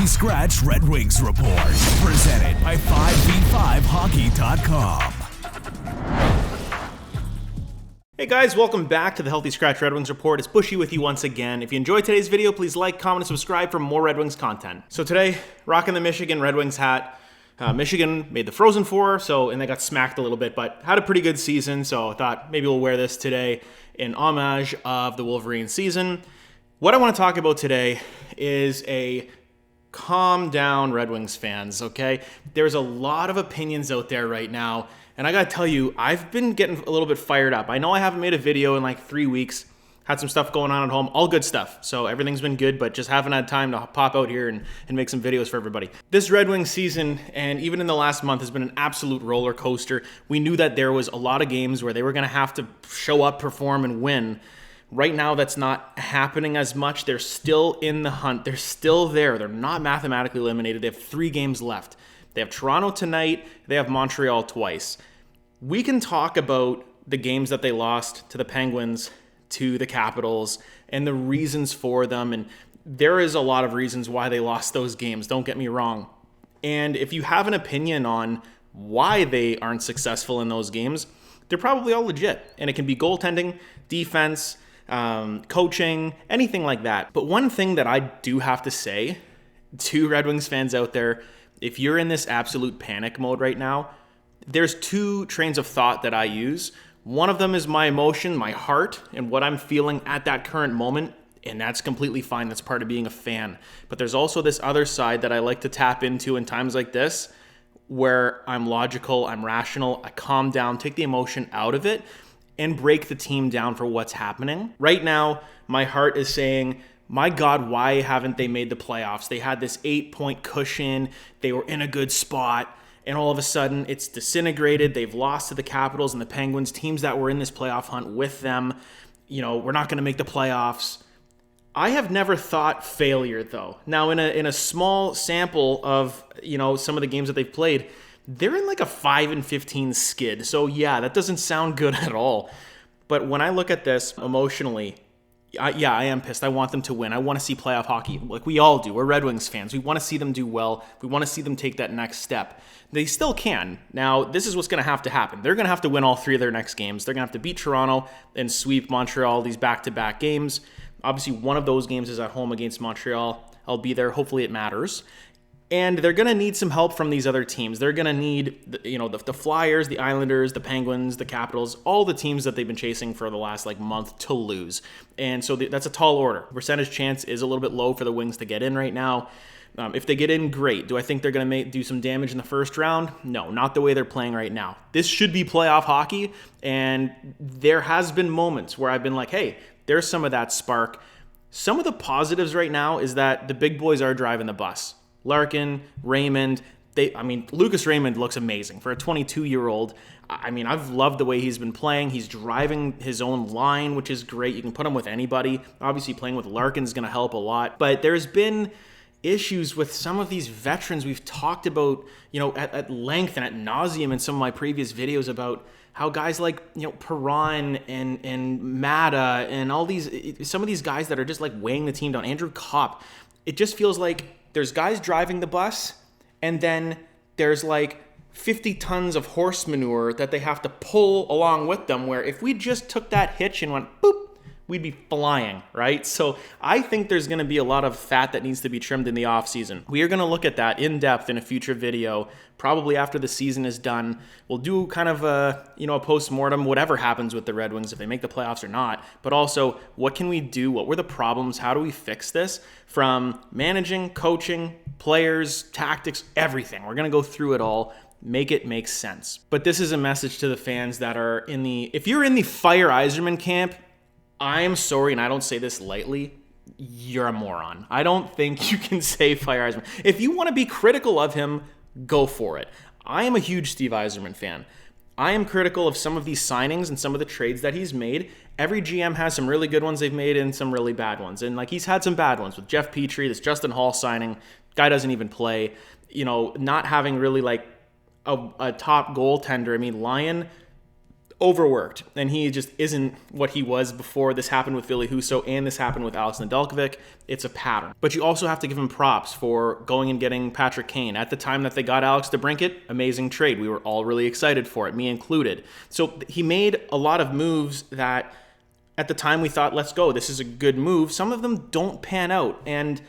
Healthy Scratch Red Wings Report, presented by 5v5hockey.com. Hey guys, welcome back to the Healthy Scratch Red Wings Report. It's Buschy with you once again. If you enjoyed today's video, please like, comment, and subscribe for more Red Wings content. So today, rocking the Michigan Red Wings hat. Michigan made the Frozen Four, and they got smacked a little bit, but had a pretty good season, so I thought maybe we'll wear this today in homage of the Wolverine season. What I want to talk about today is a calm down Red Wings fans, okay? There's a lot of opinions out there right now, and I gotta tell you, I've been getting a little bit fired up. I know I haven't made a video in like 3 weeks, had some stuff going on at home, all good stuff. So everything's been good, but just haven't had time to pop out here and make some videos for everybody. This Red Wings season, and even in the last month, has been an absolute roller coaster. We knew that there was a lot of games where they were gonna have to show up, perform, and win. Right now, that's not happening as much. They're still in the hunt. They're still there. They're not mathematically eliminated. They have 3 games left. They have Toronto tonight. They have Montreal twice. We can talk about the games that they lost to the Penguins, to the Capitals, and the reasons for them. And there is a lot of reasons why they lost those games. Don't get me wrong. And if you have an opinion on why they aren't successful in those games, they're probably all legit. And it can be goaltending, defense, coaching, anything like that. But one thing that I do have to say to Red Wings fans out there, if you're in this absolute panic mode right now, there's 2 trains of thought that I use. One of them is my emotion, my heart, and what I'm feeling at that current moment, and that's completely fine. That's part of being a fan. But there's also this other side that I like to tap into in times like this, where I'm logical, I'm rational, I calm down, take the emotion out of it, and break the team down for what's happening. Right now, my heart is saying, my God, why haven't they made the playoffs? They had this 8-point cushion. They were in a good spot. And all of a sudden, it's disintegrated. They've lost to the Capitals and the Penguins, teams that were in this playoff hunt with them. You know, we're not going to make the playoffs. I have never thought failure, though. Now, in a small sample of, some of the games that they've played, they're in like a 5-15 skid. So yeah, that doesn't sound good at all. But when I look at this emotionally, I am pissed. I want them to win. I want to see playoff hockey like we all do. We're Red Wings fans. We want to see them do well. We want to see them take that next step. They still can. Now, this is what's going to have to happen. They're going to have to win all 3 of their next games. They're going to have to beat Toronto and sweep Montreal, these back-to-back games. Obviously, one of those games is at home against Montreal. I'll be there. Hopefully it matters. And they're going to need some help from these other teams. They're going to need, the Flyers, the Islanders, the Penguins, the Capitals, all the teams that they've been chasing for the last month to lose. And so that's a tall order. Percentage chance is a little bit low for the Wings to get in right now. If they get in, great. Do I think they're going to do some damage in the first round? No, not the way they're playing right now. This should be playoff hockey, and there has been moments where I've been like, hey, there's some of that spark. Some of the positives right now is that the big boys are driving the bus. Larkin, Raymond, Lucas Raymond looks amazing for a 22-year-old. I've loved the way he's been playing. He's driving his own line, which is great. You can put him with anybody. Obviously, playing with Larkin is going to help a lot. But there's been issues with some of these veterans we've talked about, at length and at nauseum in some of my previous videos about how guys like, Perron and Mata and some of these guys that are just weighing the team down. Andrew Kopp. It just feels like there's guys driving the bus, and then there's 50 tons of horse manure that they have to pull along with them, where if we just took that hitch and went boop, we'd be flying, right? So I think there's going to be a lot of fat that needs to be trimmed in the offseason. We are going to look at that in depth in a future video, probably after the season is done. We'll do kind of a post-mortem, whatever happens with the Red Wings, if they make the playoffs or not. But also, what can we do? What were the problems? How do we fix this? From managing, coaching, players, tactics, everything. We're going to go through it all. Make it make sense. But this is a message to the fans that are if you're in the fire Eiserman camp, I'm sorry, and I don't say this lightly, you're a moron. I don't think you can say fire Eiserman. If you want to be critical of him, go for it. I am a huge Steve Yzerman fan. I am critical of some of these signings and some of the trades that he's made. Every GM has some really good ones they've made and some really bad ones. And he's had some bad ones with Jeff Petrie, this Justin Hall signing. Guy doesn't even play. Not having really a top goaltender. Lyon overworked, and he just isn't what he was before. This happened with Ville Husso, and this happened with Alex Nedeljkovic. It's a pattern. But you also have to give him props for going and getting Patrick Kane. At the time that they got Alex DeBrincat, amazing trade. We were all really excited for it, me included. So he made a lot of moves that at the time we thought, let's go, this is a good move. Some of them don't pan out, and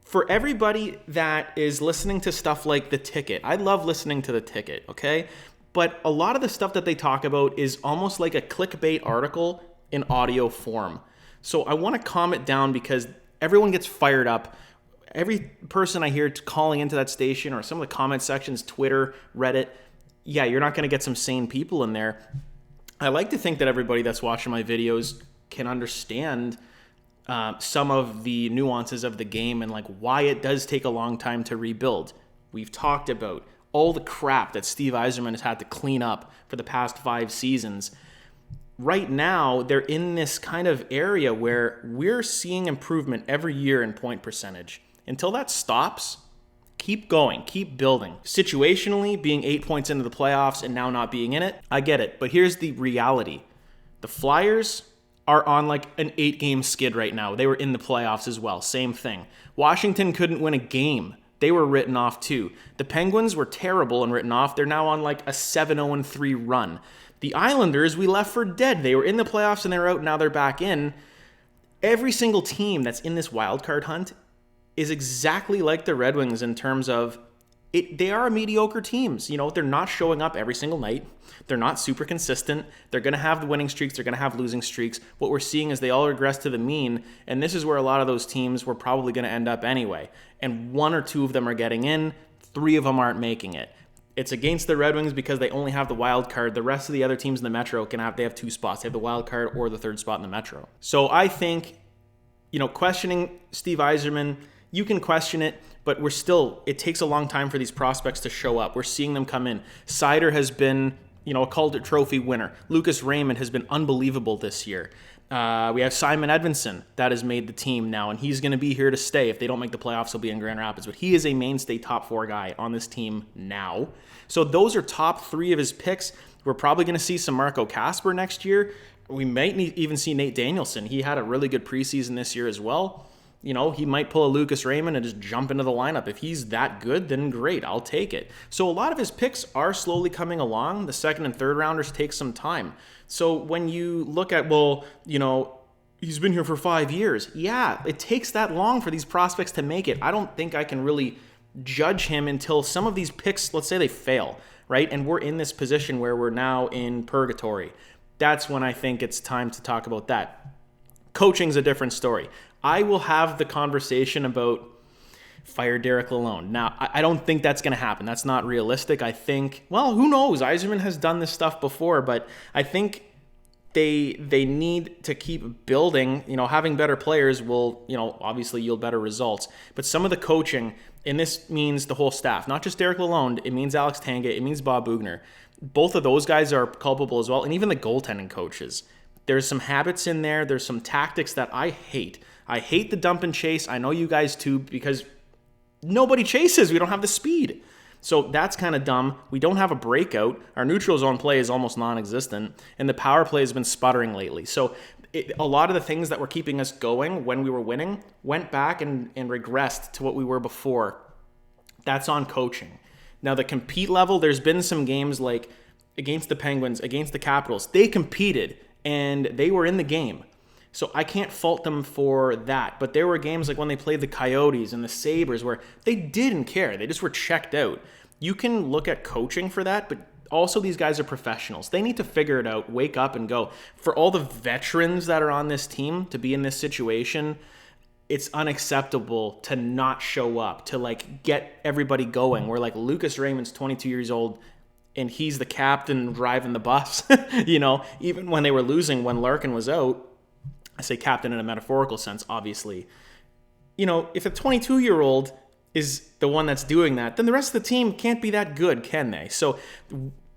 for everybody that is listening to stuff like The Ticket, I love listening to The Ticket, okay? But a lot of the stuff that they talk about is almost like a clickbait article in audio form. So I want to calm it down because everyone gets fired up. Every person I hear calling into that station or some of the comment sections, Twitter, Reddit, yeah, you're not going to get some sane people in there. I like to think that everybody that's watching my videos can understand some of the nuances of the game and like why it does take a long time to rebuild. We've talked about all the crap that Steve Yzerman has had to clean up for the past 5 seasons. Right now, they're in this kind of area where we're seeing improvement every year in point percentage. Until that stops, keep going, keep building. Situationally, being 8 points into the playoffs and now not being in it, I get it. But here's the reality. The Flyers are on like an 8-game skid right now. They were in the playoffs as well. Same thing. Washington couldn't win a game. They were written off too. The Penguins were terrible and written off. They're now on like a 7-0-3 run. The Islanders, we left for dead. They were in the playoffs and they're out. Now they're back in. Every single team that's in this wild card hunt is exactly like the Red Wings in terms of they are mediocre teams. You know, they're not showing up every single night. They're not super consistent. They're going to have the winning streaks. They're going to have losing streaks. What we're seeing is they all regress to the mean, and this is where a lot of those teams were probably going to end up anyway. And 1 or 2 of them are getting in. 3 of them aren't making it. It's against the Red Wings because they only have the wild card. The rest of the other teams in the Metro they have 2 spots. They have the wild card or the 3rd spot in the Metro. So I think, questioning Steve Yzerman, you can question it, but it takes a long time for these prospects to show up. We're seeing them come in. Seider has been, a Calder Trophy winner. Lucas Raymond has been unbelievable this year. We have Simon Edvinsson that has made the team now, and he's going to be here to stay. If they don't make the playoffs, he'll be in Grand Rapids. But he is a mainstay top 4 guy on this team now. So those are top 3 of his picks. We're probably going to see some Marco Kasper next year. We might even see Nate Danielson. He had a really good preseason this year as well. He might pull a Lucas Raymond and just jump into the lineup. If he's that good, then great, I'll take it. So a lot of his picks are slowly coming along. The 2nd and 3rd rounders take some time. So when you look at, he's been here for 5 years. Yeah, it takes that long for these prospects to make it. I don't think I can really judge him until some of these picks, let's say they fail, right? And we're in this position where we're now in purgatory. That's when I think it's time to talk about that. Coaching's a different story. I will have the conversation about fire Derek Lalonde. Now, I don't think that's going to happen. That's not realistic. I think, who knows? Eiserman has done this stuff before, but I think they need to keep building. Having better players will, obviously yield better results. But some of the coaching, and this means the whole staff, not just Derek Lalonde, it means Alex Tanga, it means Bob Bugner. Both of those guys are culpable as well, and even the goaltending coaches. There's some habits in there. There's some tactics that I hate. I hate the dump and chase. I know you guys too, because nobody chases. We don't have the speed. So that's kind of dumb. We don't have a breakout. Our neutral zone play is almost non-existent, and the power play has been sputtering lately. So a lot of the things that were keeping us going when we were winning went back and regressed to what we were before. That's on coaching. Now, the compete level, there's been some games like against the Penguins, against the Capitals. They competed, and they were in the game. So I can't fault them for that. But there were games like when they played the Coyotes and the Sabres where they didn't care. They just were checked out. You can look at coaching for that, but also these guys are professionals. They need to figure it out, wake up and go. For all the veterans that are on this team to be in this situation, it's unacceptable to not show up, to get everybody going. Where Lucas Raymond's 22 years old and he's the captain driving the bus. Even when they were losing, when Larkin was out, I say captain in a metaphorical sense, obviously. If a 22-year-old is the one that's doing that, then the rest of the team can't be that good, can they? So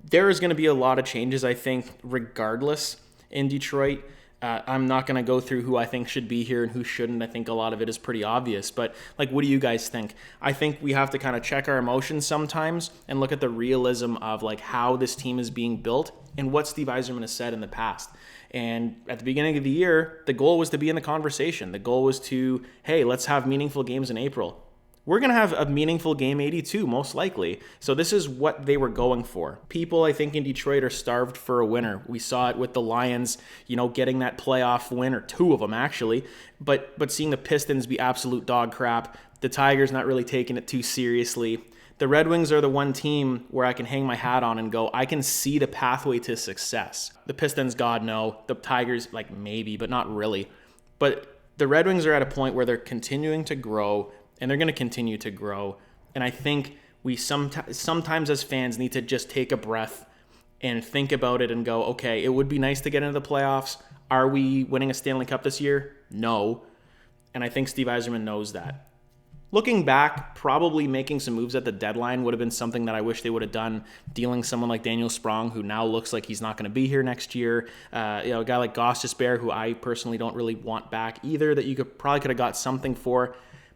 there is going to be a lot of changes, I think, regardless in Detroit. I'm not going to go through who I think should be here and who shouldn't. I think a lot of it is pretty obvious. But like, what do you guys think? I think we have to kind of check our emotions sometimes and look at the realism of like how this team is being built and what Steve Yzerman has said in the past. And at the beginning of the year, the goal was to be in the conversation. The goal was to, hey, let's have meaningful games in April. We're going to have a meaningful game 82, most likely. So this is what they were going for. People, I think, in Detroit are starved for a winner. We saw it with the Lions, getting that playoff win, or two of them, actually. But seeing the Pistons be absolute dog crap, the Tigers not really taking it too seriously. The Red Wings are the one team where I can hang my hat on and go, I can see the pathway to success. The Pistons, God, no. The Tigers, like, maybe, but not really. But the Red Wings are at a point where they're continuing to grow, and they're going to continue to grow. And I think we sometimes as fans need to just take a breath and think about it and go, okay, it would be nice to get into the playoffs. Are we winning a Stanley Cup this year? No. And I think Steve Yzerman knows that. Looking back, probably making some moves at the deadline would have been something that I wish they would have done. Dealing someone like Daniel Sprong, who now looks like he's not going to be here next year. A guy like Gostisbehere, who I personally don't really want back either, that you could have got something for.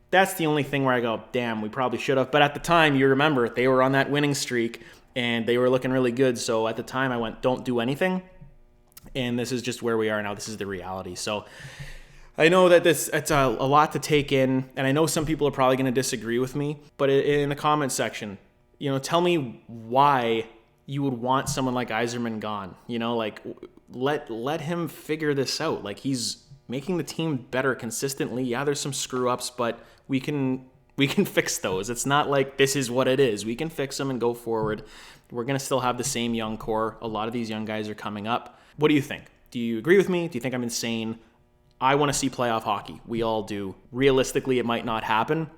That's the only thing where I go, damn, we probably should have. But at the time, you remember, they were on that winning streak, and they were looking really good. So at the time, I went, don't do anything. And this is just where we are now. This is the reality. So I know that it's a lot to take in, and I know some people are probably going to disagree with me. But in the comment section, tell me why you would want someone like Eiserman gone. Let him figure this out. Like, he's making the team better consistently. Yeah, there's some screw ups, but we can fix those. It's not like this is what it is. We can fix them and go forward. We're going to still have the same young core. A lot of these young guys are coming up. What do you think? Do you agree with me? Do you think I'm insane? I want to see playoff hockey. We all do. Realistically, it might not happen.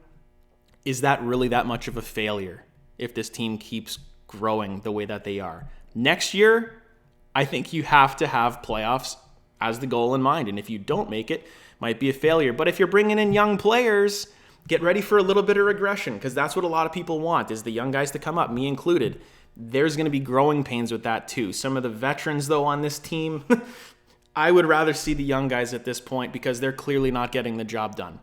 Is that really that much of a failure if this team keeps growing the way that they are? Next year, I think you have to have playoffs as the goal in mind. And if you don't make it, might be a failure. But if you're bringing in young players, get ready for a little bit of regression, because that's what a lot of people want, is the young guys to come up, me included. There's going to be growing pains with that too. Some of the veterans, though, on this team, I would rather see the young guys at this point because they're clearly not getting the job done.